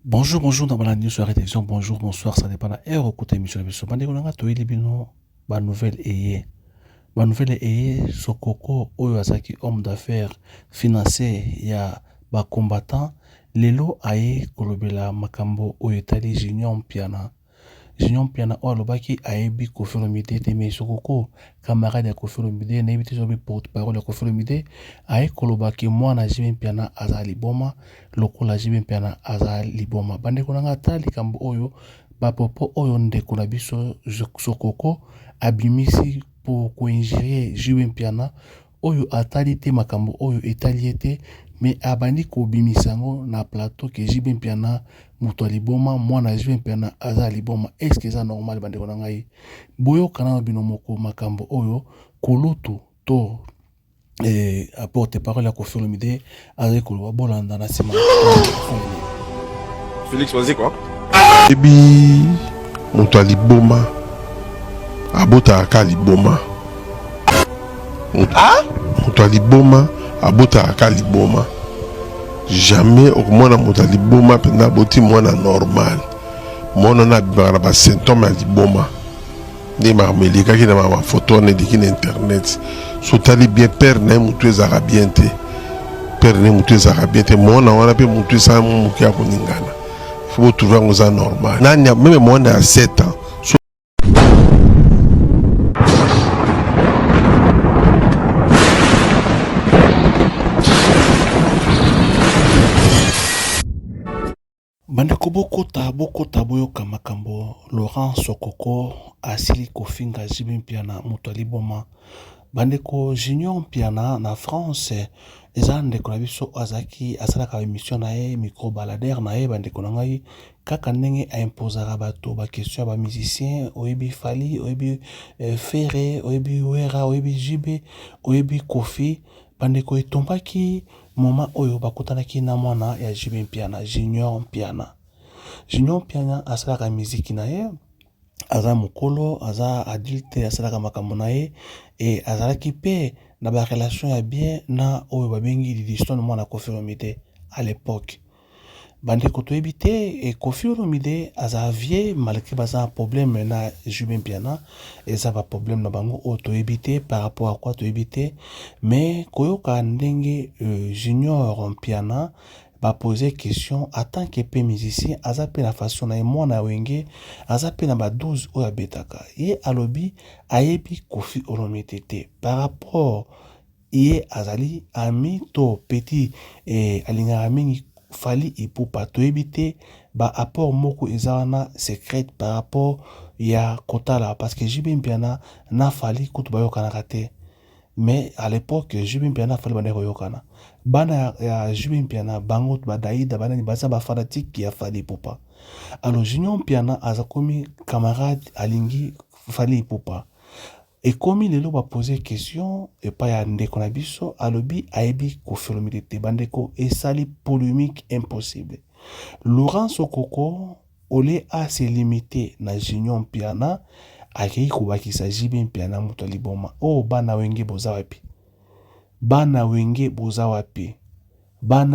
Bonjour, bonjour, dans la news sur la télévision, bonjour, bonsoir, ça dépend de la heure, au côté émission de l'émission. Bande konanga to ili bino, ba nouvelle eye. Ba nouvelle eye, Sokoko, oyo azaki homme d'affaires, financier, ya ba combattant, lelo aye kolobela makambo oyo etali Junior Mpiana. Junior Mpiana oyo alobaki ayebi Koffi Olomide te, mais Sokoko, camarade ya Koffi Olomide, nayebi te soki porte-parole ya Koffi Olomide, aye kolobaki mwana Junior Mpiana aza liboma, lokola Junior Mpiana aza liboma. Bandeko nanga ata likambo oyo, bapopo oyo ndeko na biso Sokoko abimisi po koinjirie Junior Mpiana oyo atali te makambo oyo etali ete, mais abandi kobimisa yango na plateau ke Junior Mpiana moto liboma mwana Junior Mpiana aza liboma. Est-ce que ça normal bandeko na ngai? Boyoka na bino moko makambo oyo kolutu to apporte parole ya Koffi Olomide azali koloba bolanda na nsima. Félix, vas-y quoi? Ebi moto liboma abotaka liboma. Moto liboma abotaka liboma. Jamais okomona moto liboma penda boti mwana normal. Mwana na bibara ba symptôme ya liboma. Ni marmelika ki na ma photo ne diki na internet. Sotali bien père na mutu ezaka bien te. Père na mutu ezaka bien te. Mwana wana pe mutu sa muki ya koningana. Il faut trouver un gens normal. Nani même moi à 7 ans. Bandeko bokota boyoka makambo Laurent Sokoko asili kofinga Junior Mpiana moto liboma. Bandeko Junior Mpiana na France eza ndeko na biso azaki asalaka émission na ye micro baladère na ye bandeko na ngai kaka ndenge imposera bato ba question ba musicien oyebi Fally oyebi Ferré oyebi Wera oyebi Jibe oyebi Koffi bandeko etombaki moment oyo bakutanaki na mwana ya Junior Mpiana Junior Mpiana asalaka miziki na ye aza mokolo aza adulte asalaka makambo na ye et azalaki pe na ba relation ya bien na oyo babengi Lidiston mwana Koffi Olomide à l'époque. Bandeko toyebi te et Koffi Olomide aza vie malgré baza problème na Junior Mpiana eza ba problème na bango oyo toyebi te par rapport à quoi toyebi te, mais koyoka ndenge Junior Mpiana ba poser question en tant que pe musicien aza pe na façon na mwana wenge aza pe na ba 12 oyo abetaka ye alobi ayebi Koffi Olomide te par rapport ye azali ami to petit alingaka mingi Fally Ipupa toyebi te ba apport moko eza wana secret par rapport ya kotala parce que Junior Mpiana na Fally kutu bayokanaka te, mais à l'époque Junior Mpiana Fally bande koyokana bana ya Junior Mpiana bango badaïda bana ni baza ba fanatique ya Fally Ipupa. Alors Junior Mpiana aza komi camarade alingi Fally Ipupa et comme lelo ba poser question et pas ya ndeko na biso alobi ayebi Koffi Olomide te bandeko esali polémique impossible. Laurent Sokoko ole a se limiter na Junior Mpiana akei kobakisa Junior Mpiana moto liboma oh bana wenge boza wapi bana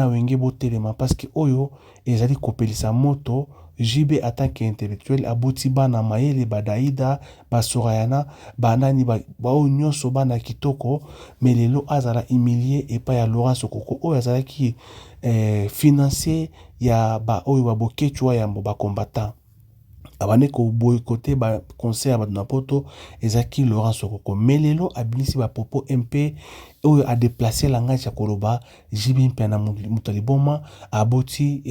wenge botelema parce que oyo ezali kopelisa moto Jibe attaque intellectuel aboti bana mayele badaïda basorayana banani bao nyonso bana kitoko mais lelo azala humilié et pas ya Laurent Sokoko oyo azala ki financier ya ba oyo babokechwa ya ba combattant abane ko boycotter ba concert ba na poto ezaki Laurent Sokoko mais lelo abinisi ba popo MP oyo a déplacer langage ya koloba Junior Mpiana moto liboma aboti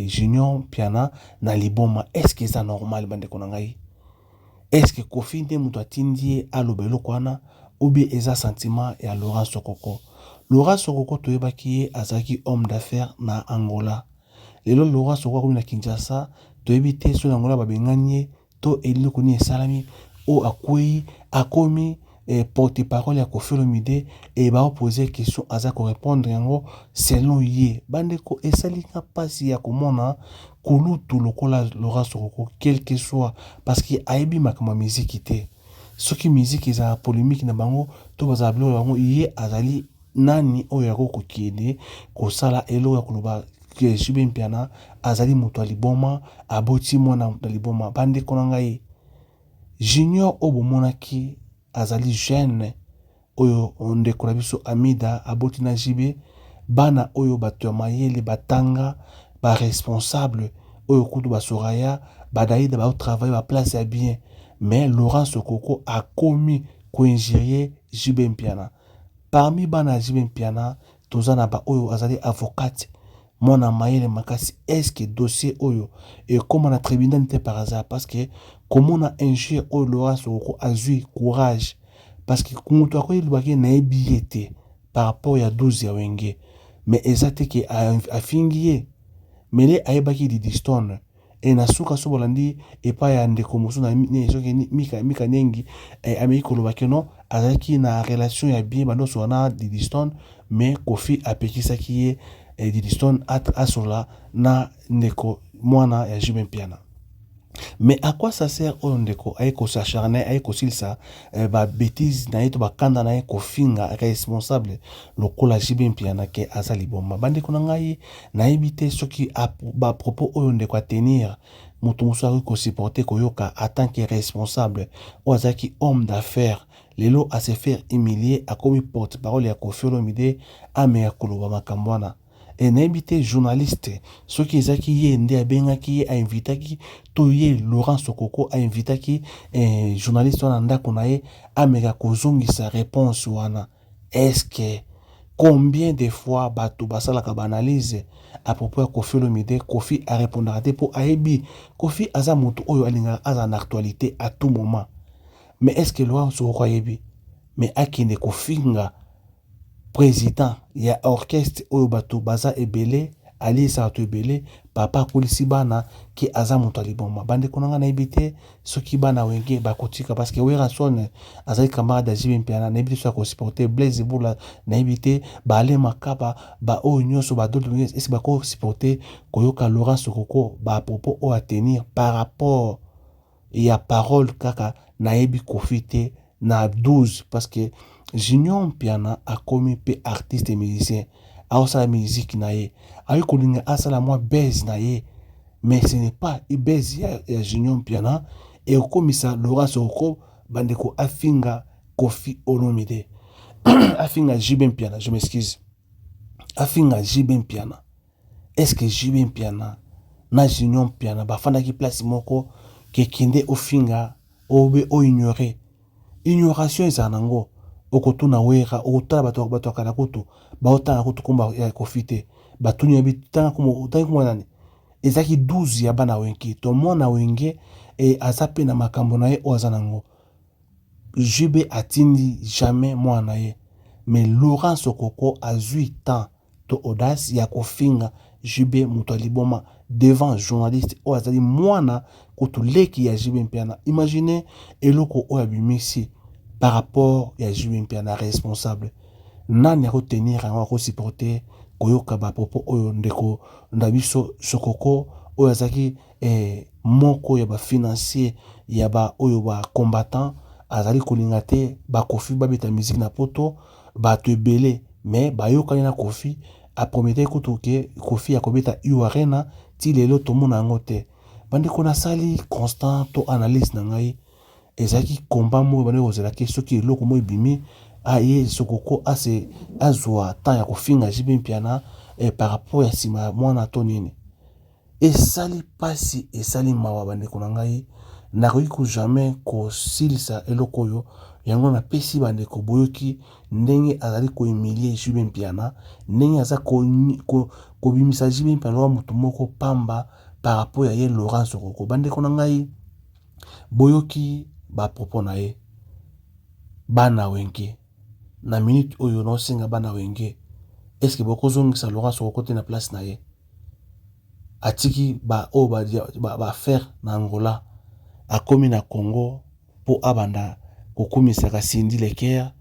Junior Mpiana na liboma. Est-ce que ça normal bandeko na ngai? Est-ce que Koffi nde moto atindi aloba eloko wana ou bien eza sentiment ya Laurent Sokoko? Laurent Sokoko toyebaki ye azalaki homme d'affaires na Angola. Lelo Laurent Sokoko akomi na Kinshasa toyebi te so na Angola babengani to eloko ni esalami o akwei akomi porte-parole ya Koffi Olomide et ba poser question aza ko répondre yango selon ye bandeko esalinga pasi ya komona kulutu lokola Laurent Sokoko quel que soit parce que ayebi makama musique te soki musique eza polémique na bango to baza bilo bango ye azali nani oyo yako kokende kosala elo ya koloba JB Mpiana azali moto ya liboma aboti mwana moto ya liboma bandeko na ngai junior oyo bomonaki azali jeune oyo ndeko na biso Amida aboti na JB bana oyo bato ya mayele batanga ba responsable oyo kutu basoraya badaïda ba travailler ba place ya bien mais Laurent Sokoko a commis coinjurier JB Mpiana parmi bana JB Mpiana tozana ba oyo azali avocate mona mayele makasi est-ce que dossier oyo et comme on a tribunal par hasard parce que comme on a injure oyo Laurent Sokoko azui courage parce que kumutu akoyi lubaki na ebiete par rapport ya 12 ya wenge mais ezate ke a fingiye mele ayebaki Didiston et na suka so bolandi epa ya ndeko mosu na soki mika nengi ameki kolobaki no azalaki na relation ya bien bandoso wana Didiston mais Kofi apekisaki ye Didiston asola na ndeko mwana ya JB Mpiana. Mais à quoi ça sert oyo ndeko ayeko s'acharner ayeko silisa ba bêtise na yeto bakanda na ye kofinga responsable lokola JB Mpiana ke azali bomba bandeko na ngai na ebité soki ba propos oyo ndeko a tenir moto mosu ako ko supporter koyoka en tant que responsable ou azaki homme d'affaires lelo à se faire humilier a comme porte-parole ya Koffi Olomide ameya koloba makambo wana et n'invité journaliste ce qui est qui est ndé abengaki a invitaki to ye Laurent Sokoko a invitaki journaliste wana ndako na ye ameka kozongisa réponse wana est-ce que combien de fois bato basalaka banalize à propos ya Koffi Olomide Koffi a répondre te pour ayebi Koffi aza moto oyo alinga aza en actualité à tout moment mais est-ce que Laurent Sokoko ayebi mais akinde kofinga président ya orchestre oyo bato baza ebele ali sa to ebele papa kolisi bana ki aza moto aliboma bande konanga na ebité soki bana wenge bakotika parce que Werason azali camarade ya JB Mpiana na ebité so ko supporter Blaise Bula na ebité ba ale makaba ba oyo nyoso ba d'autres esi ba ko supporter koyoka Laurent Sokoko ba propos o à tenir par rapport ya parole kaka na ebi kofite na 12 parce que Junior Mpiana a commis pe artiste et musicien a la musique na ye a eu kolinga asala moi baise na ye mais ce n'est pas une baise ya Junior Mpiana et au commissaire Laurent Sokoko bandeko afinga Koffi Olomide afinga JB Mpiana je m'excuse afinga JB Mpiana est-ce que JB Mpiana na Junior Mpiana bafanda ki place moko ke kinde ofinga obe o ignorer ignoration ezanango okotuna wera okotala bato akana kutu baotanga kutu komba ya kofite batuni yabi tanga kumo nani ezaki 12 ya bana wenki to mona wenge e azape na makambo na ye o azanango JB atindi jamais mwana ye mais Laurent Sokoko a 8 ans to audace ya kofinga JB moto liboma devant journaliste o azali mwana kutu leki ya JB Mpiana imaginez eloko o abimisi par rapport à JB Mpiana responsable nani retenir en supporter koyoka ba popo oyo ndeko ndabiso Sokoko oyo azaki moko ya ba financier ya ba oyo ba combattant azali kolinga te ba Koffi ba beta musique na poto ba to ebele mais ba yoka na Koffi a promettre kutuke Koffi akobeta Arena ti lelo to mona ngote bandeko na sali constant to analyse na ngai ezaki combat mo bane ozalaki soki eloko mo ebimi aye Sokoko ase azwa temps ya kofinga JB Mpiana par rapport ya sima mwana to nini esali pasi esali mawa bandeko na ngai nakoki ko jamais ko silisa eloko oyo yango na pesi bandeko boyoki ndenge azali ko humilier JB Mpiana ndenge aza ko bimisa JB Mpiana wa mutu moko pamba par rapport ya ye Laurent Sokoko bandeko na ngai boyoki ba propos na ye bana wenge na minute oyo no singa bana wenge est-ce que boko zongisa Laurent Sokoko te na place na ye atiki ba o ba faire na Angola akomi na Congo po abanda kokumisa ka Cindy Leker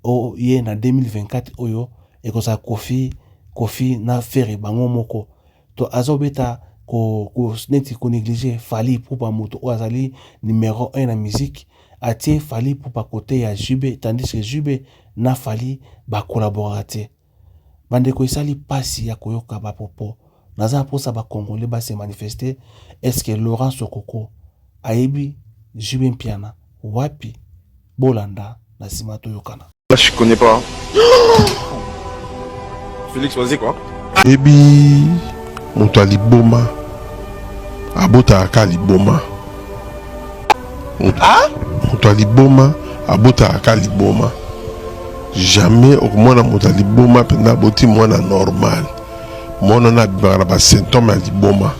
o ye na 2024 oyo ekosa Koffi na faire bango moko to azobeta ko neti ko négliger Fally Ipupa moto o azali numéro 1 na musique atie Fally Ipupa côté ya JB tandis que JB na Fally ba collaborater bandeko esali pasi ya koyoka ba popo naza pour ça ba Congolais ba se manifester. Est-ce que Laurent Sokoko Aebi Jubin Piana Wapi Bolanda na Simato Yokana? Là, je connais pas. Félix, vas-y quoi. Ebi moto ya liboma abotaka liboma. Moto ya liboma abotaka liboma. Jamais okomona moto ya liboma pena aboti mwana normal. Mwana na bibara ba symptôme ya liboma.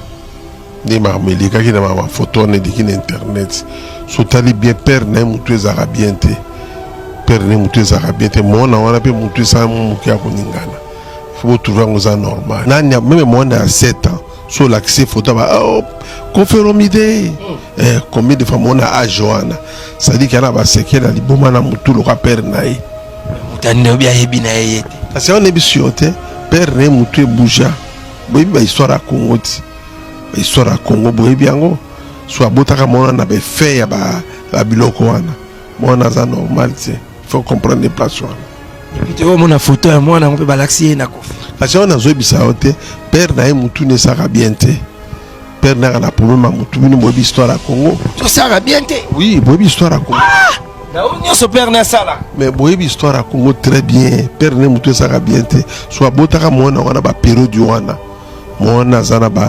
Nde mamelekaki na ma photo na diki na internet. So tali bien père na mutu ezaka bien te. Père na mutu ezaka bien te. Mwana wana pe mutu esa muki ya koningana. Faut trouver un ça normal. Nanya même moi à 7 ans sur l'accès photo ba oh conféromité. Combien de fois on a à Johanna. Ça dit qu'il y a ba sekela liboma na mutu lo ka père naï. Mutande bien yebi na yete. Parce qu'on est bien père na mutu bouja. Boyi ba histoire à Congo ti. Histoire à Congo boyi biango. Soit botaka mona na be fait ya ba biloko wana. Mona za normal c'est. Il faut comprendre les places wana. Tu vois mon photo et moi on peut balaxer na kofi. Parce qu'on a joué bisaote, père na mutu ne sera bien te. Père na problème à mutu ni bobi histoire à Congo. Tu sera bien te. Oui, bobi histoire à Congo. Na onyo so père na sala. Mais bobi histoire à Congo très bien. Père na mutu sera bien te. Soit botaka mona wana ba période wana. Mona zana ba